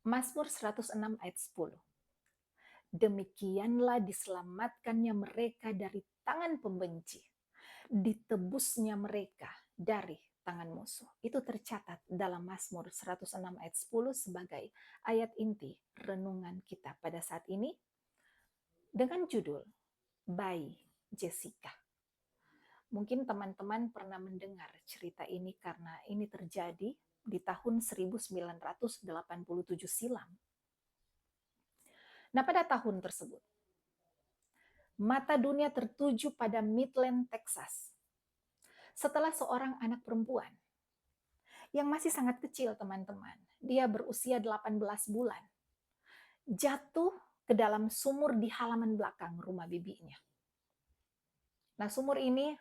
Mazmur 106 ayat 10. Demikianlah diselamatkannya mereka dari tangan pembenci, ditebusnya mereka dari tangan musuh. Itu tercatat dalam Mazmur 106 ayat 10 sebagai ayat inti renungan kita pada saat ini dengan judul Bayi Jessica. Mungkin teman-teman pernah mendengar cerita ini karena ini terjadi di tahun 1987 silam. Nah, pada tahun tersebut, mata dunia tertuju pada Midland, Texas. Setelah seorang anak perempuan yang masih sangat kecil, teman-teman, dia berusia 18 bulan, jatuh ke dalam sumur di halaman belakang rumah bibinya. Nah, sumur ini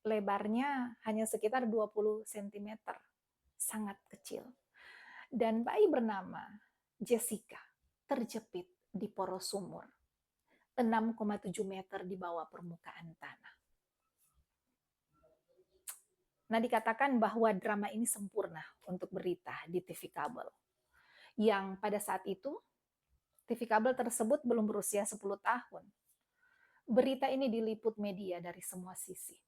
lebarnya hanya sekitar 20 cm, sangat kecil. Dan bayi bernama Jessica terjepit di poros sumur 6,7 meter di bawah permukaan tanah. Nah, dikatakan bahwa drama ini sempurna untuk berita di TV kabel. Yang pada saat itu, TV kabel tersebut belum berusia 10 tahun. Berita ini diliput media dari semua sisi.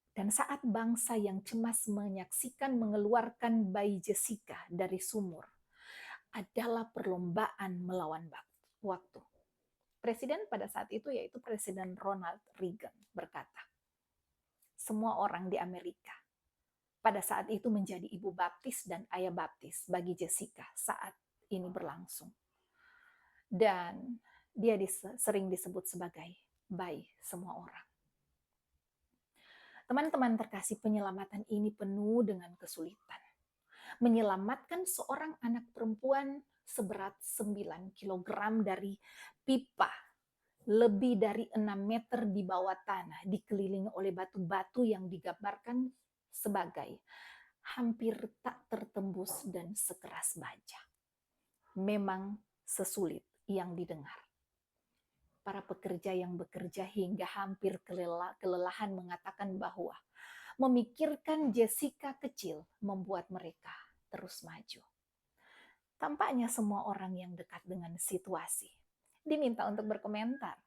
Dan saat bangsa yang cemas menyaksikan mengeluarkan bayi Jessica dari sumur, adalah perlombaan melawan waktu. Presiden pada saat itu yaitu Presiden Ronald Reagan berkata, semua orang di Amerika pada saat itu menjadi ibu baptis dan ayah baptis bagi Jessica saat ini berlangsung. Dan dia sering disebut sebagai bayi semua orang. Teman-teman terkasih, penyelamatan ini penuh dengan kesulitan. Menyelamatkan seorang anak perempuan seberat 9 kg dari pipa lebih dari 6 meter di bawah tanah, dikelilingi oleh batu-batu yang digambarkan sebagai hampir tak tertembus dan sekeras baja. Memang sesulit yang didengar. Para pekerja yang bekerja hingga hampir kelelahan mengatakan bahwa memikirkan Jessica kecil membuat mereka terus maju. Tampaknya semua orang yang dekat dengan situasi diminta untuk berkomentar.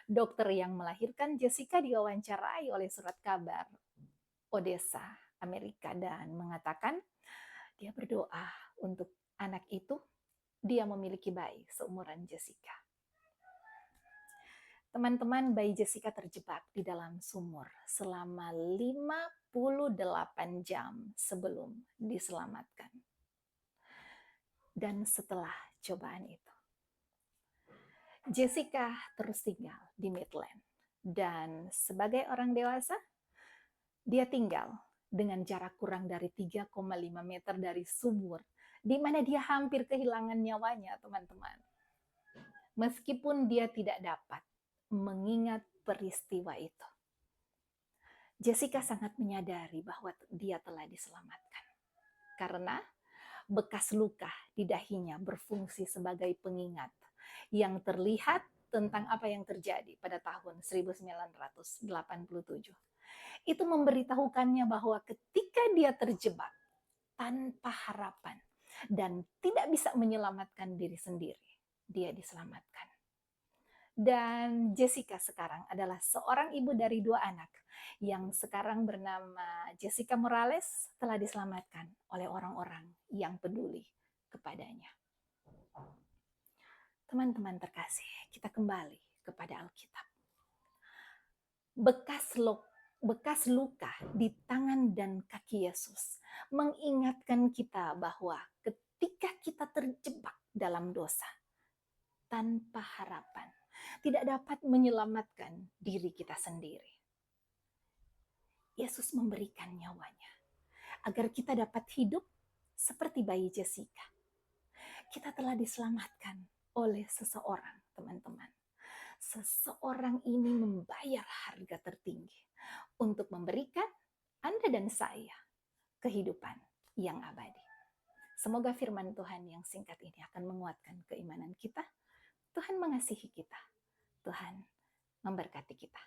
Dokter yang melahirkan Jessica diwawancarai oleh surat kabar Odessa, Amerika, dan mengatakan dia berdoa untuk anak itu, dia memiliki bayi seumuran Jessica. Teman-teman, bayi Jessica terjebak di dalam sumur selama 58 jam sebelum diselamatkan. Dan setelah cobaan itu, Jessica terus tinggal di Midland. Dan sebagai orang dewasa, dia tinggal dengan jarak kurang dari 3,5 meter dari sumur, di mana dia hampir kehilangan nyawanya, teman-teman. Meskipun dia tidak dapat mengingat peristiwa itu, Jessica sangat menyadari bahwa dia telah diselamatkan. Karena bekas luka di dahinya berfungsi sebagai pengingat yang terlihat tentang apa yang terjadi pada tahun 1987. Itu memberitahukannya bahwa ketika dia terjebak tanpa harapan dan tidak bisa menyelamatkan diri sendiri, dia diselamatkan. Dan Jessica sekarang adalah seorang ibu dari 2 anak yang sekarang bernama Jessica Morales, telah diselamatkan oleh orang-orang yang peduli kepadanya. Teman-teman terkasih, kita kembali kepada Alkitab. Bekas luka di tangan dan kaki Yesus mengingatkan kita bahwa ketika kita terjebak dalam dosa tanpa harapan, tidak dapat menyelamatkan diri kita sendiri, Yesus memberikan nyawanya agar kita dapat hidup seperti bayi Jessica. Kita telah diselamatkan oleh seseorang, teman-teman. Seseorang ini membayar harga tertinggi untuk memberikan Anda dan saya kehidupan yang abadi. Semoga firman Tuhan yang singkat ini akan menguatkan keimanan kita. Tuhan mengasihi kita. Tuhan memberkati kita.